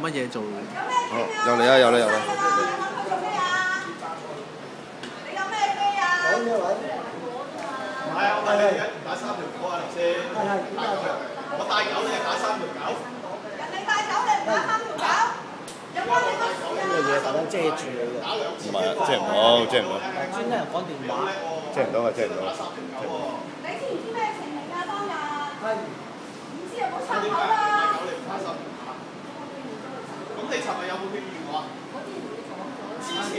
乜嘢做？好，又嚟啦，又嚟，又嚟。你有咩機啊？唔係啊，我問你而家打3條9啊，頭先。我帶狗你係打3條9。人哋帶狗你唔打3條9，有關你乜事啊？呢個嘢特登遮住你嘅。唔係啊，遮唔到，遮唔到。專登人講電話。遮唔到啊，遮唔到。你知唔知咩情形啊？當日唔知有冇參考啦？咁你尋日有冇勸喻我啊？之前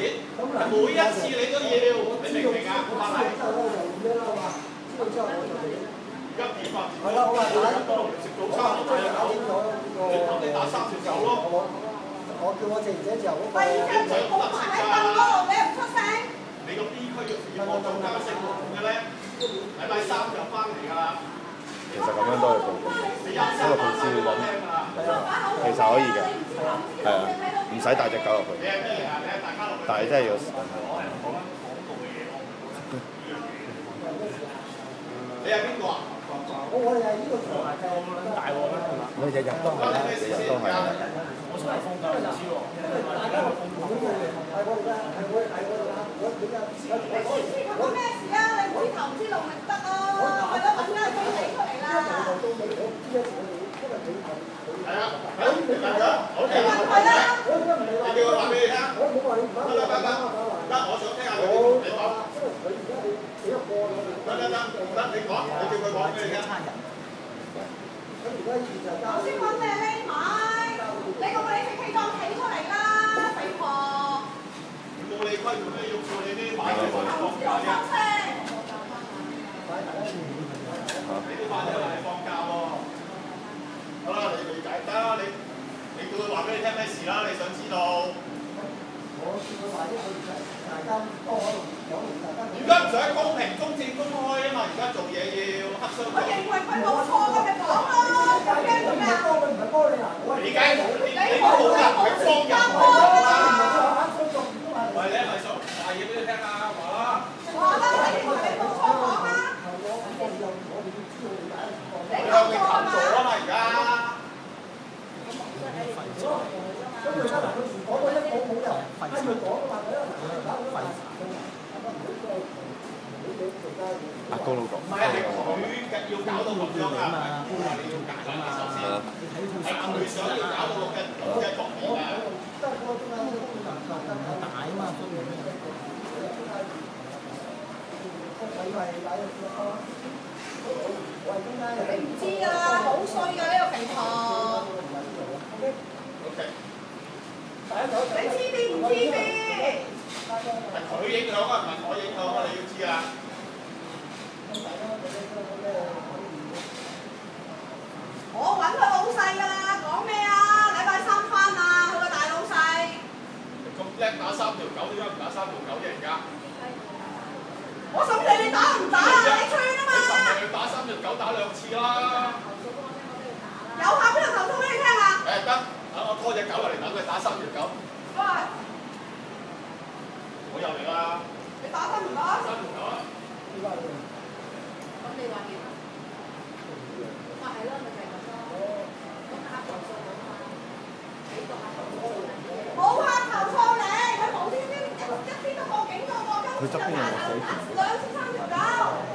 每一次你都要，你明唔明啊？而家點啊？係啦，我話食早餐，我帶狗，你打3條9咯。我叫我靜姐就好喂，而家你冇埋喺凳嗰度，你又唔出聲？你個 B 區嘅事我做加息嘅咧，禮拜3就翻嚟㗎啦。其實咁樣都係報告，因為佢知揾，其實可以嘅，係啊，唔使帶隻狗入去，但係真係要。你係邊個啊？我哋係呢個台嘅大鑊啦，係嘛？我日日都係啦，日日都係啦。我想係放假唔知喎。你知唔知佢講咩事啊？你唔知頭唔知路咪得咯，係咯，揾間機起出嚟啦。係啊，你問佢，好嘅，你問佢啦。你叫佢話俾你聽。得，我想聽下佢點同你講。得，你講，你叫佢講俾你聽。頭先講咩匿埋？你個理直氣壯企出嚟啦，肥婆！冇理規矩咩？要叫你啲買嘢放假嘅。你啲買嘢嚟放假喎。好啦，你理解得啦，你叫佢話俾你聽咩事啦？你想知道？而家唔想公平、公正、公開啊嘛！而家做嘢要黑箱我認為佢冇錯嘅咪講咯，咁驚做咩啊？理解冇，你都冇人去幫人喎。喂，你係咪想話嘢俾你聽啊？話啦。話啦，你認為你冇錯講啦。你向你求講錯啊助啊嘛！而家。阿高老講，唔係啊，係佢要搞到咁樣啊！你要揀啊嘛，首先係佢想要搞到咁嘅局面啊！大啊嘛，所以你唔知啊，好衰㗎呢個肥婆。你知啲唔知啲？係佢影響啊，唔係我影響啊！你要知啊！我揾佢老細㗎啦，講咩啊？禮拜3翻啊，佢個大老細。咁叻打3條9，點解唔打3條9啫？而家我想理你打唔打啊？你吹啊嘛！你尋日打3條9打2次啦。有下邊度投訴俾你聽啊？誒得，等我拖隻狗入嚟，等佢打3條9。喂，我又嚟啦。你打得唔打？3條9啊！咁你話點啊？咪係咯，咪就係咁咯。咁打投訴好嘛？你個客投訴你？冇客投訴你，佢無端端一啲都報警咗我，跟住就打2次3條9，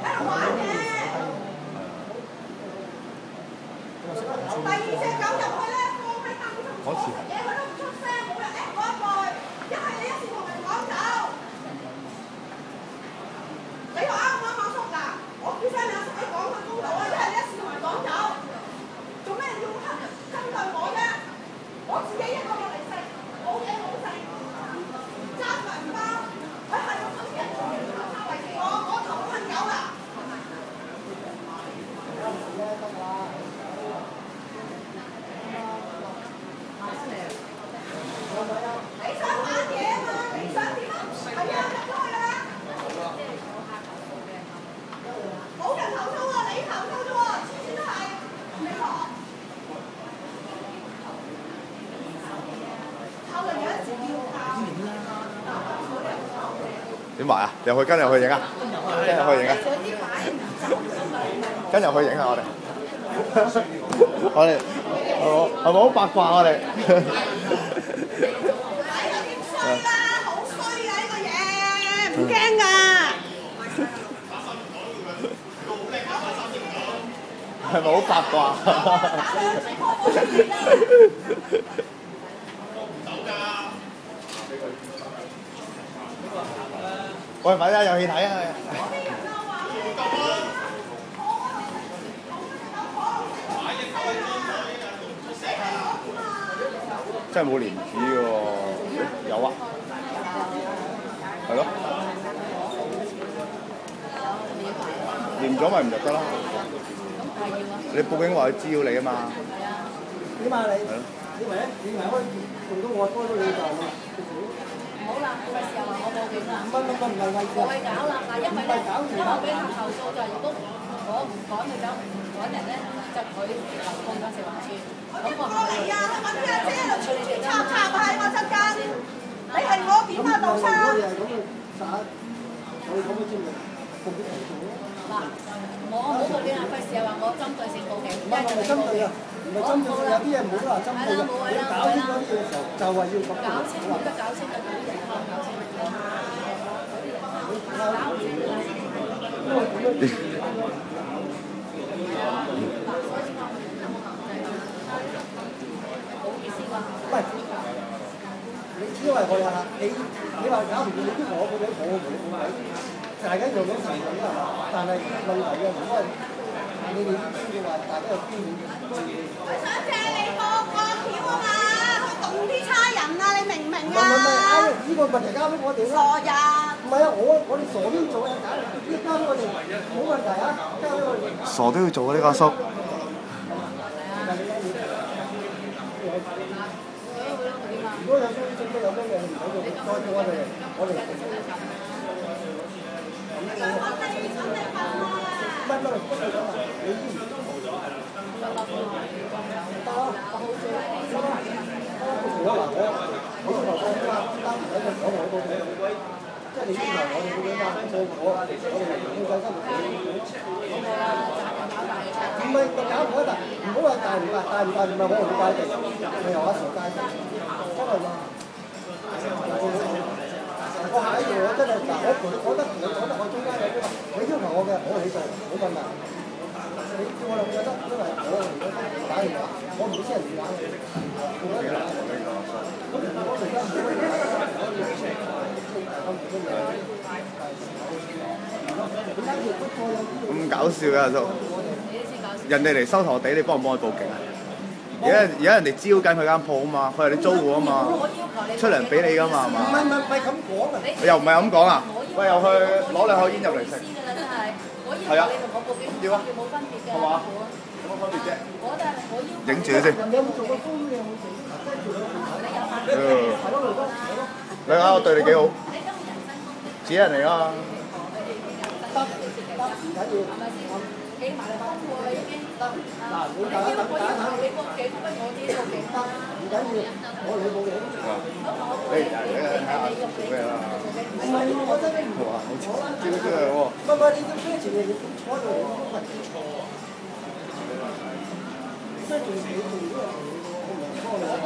喺度玩嘅。第2隻狗入去咧，放喺凳度做嘢，佢都唔出聲，冇人嗰一句。一係你一時同人講走，你話啱唔啱阿叔嗱？我叫聲你阿叔，你講佢公道啊！一係你一時同人講走，做咩要針對我啫？我自己一個落嚟食，冇嘢好食，爭銀包，佢係咁樣一個人頭抄為住我頭都恨狗啦！你想玩嘢啊嘛？你想點啊？係啊，入咗去啦！冇人投訴喎，你投訴啫喎，次次都係你講。後嚟有一次要教。點埋啊？入去跟入去影啊！跟入去影啊！跟入去影下我哋。我哋。係咪好八卦我哋？衰啦，好衰啊！呢個嘢唔驚㗎。係咪好八卦？喂，快啲有戲睇啊！真係冇廉恥喎，有啊，係咯，廉咗咪唔入得啦。你報警話佢滋擾你啊嘛？點啊你？你唯一可以做到我多咗你就係唔好啦，費事又話我報警啦。唔係我去搞啦，嗱，因為咧，因為俾人投訴就係如果我唔趕佢走，唔趕人咧，就佢留控咗食環署。咁我過嚟啊！去揾啲阿姐喺度插喺我側間，你係我點啊，杜生？如果你係咁去打，我哋咁嘅專業報警投訴咯。嗱，我冇報警啊，費事又話我針對性報警。唔係針對啊，唔係針對性，有啲嘢唔好話針對嘅。你搞清楚啲嘢嘅時候，就係要咁。搞清點得搞清啊？嗰啲情況搞清。唔係，你只係我有客，你話搞唔掂，你都我報警，我唔理報警，大家用咗時間啦，係嘛？但係問題嘅，如果係你哋知嘅話，大家有經驗。佢想借你個橋啊嘛，去動啲差人啊，你明唔明啊？呢個問題交俾我哋啦。傻人！唔係啊，我哋傻都要做啊，呢交俾我哋冇問題啊，交俾我哋。傻都要做啊！呢個阿叔。如果有需要有咩嘢唔使做，再叫我哋。想揾你份啊！唔係，你依然都冇咗係啦。得啦，我要求單唔使咁講我報警，即係你要求我哋報警單，我哋要計生活費。唔係搞唔得，唔好話大唔大，大唔大唔係我哋界定，係由阿傻界定，真係㗎。我下一樣我真係嗱，我覺得我中間有啲話，你要求我嘅，我起做，冇問題。你叫我兩個得，因為我打電話，我唔會私人電話嘅。咁而家咁搞笑嘅阿叔，人哋嚟收陀地，你幫唔幫佢報警啊？而家人哋招緊佢間鋪啊嘛，佢係你租戶啊嘛，出糧俾你噶嘛，係嘛？唔係咁講啊！又唔係咁講啊？喂，又去攞兩口煙入嚟食。係啊。要啊。冇分別嘅。係嘛？有乜分別啫？我就係我要。影住先。人哋有冇做過風嘅？有冇做？即係做咗係咯，你啱，我對你幾好。自己人嚟㗎。得唔緊要。起埋嚟幫我啦已經。嗱，你大家等你報警，不如我自己報警得。唔緊要，我嚟報警。你睇下做咩啦？唔係我真係唔哇！好似招出嚟喎。唔係你要咩前你坐喺度，唔係錯。即係做嘢做呢樣嘢，我唔係錯嘅。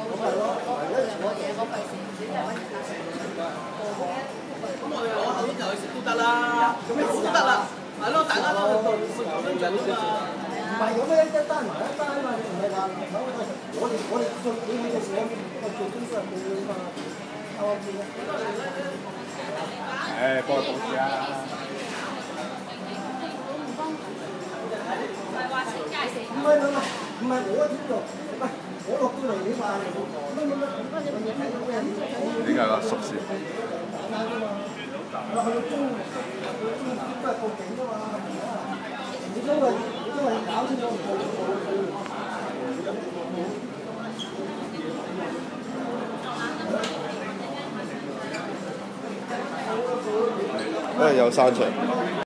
咁係咯，我嘢我費事，你真係揾人打成咁我哋攞口煙就去食都得啦，咁都得啦，係咯，大家都去做呢個。唔係咁樣一單埋一單嘛，你唔係話我哋做管理嘅時候，我做公司係冇㗎嘛，啱唔啱先？誒，幫我報事啊！唔係我點做？唔係我落到嚟你話點解個熟事？我去到中都係報警㗎嘛，你因為搞清楚唔報因為有山場。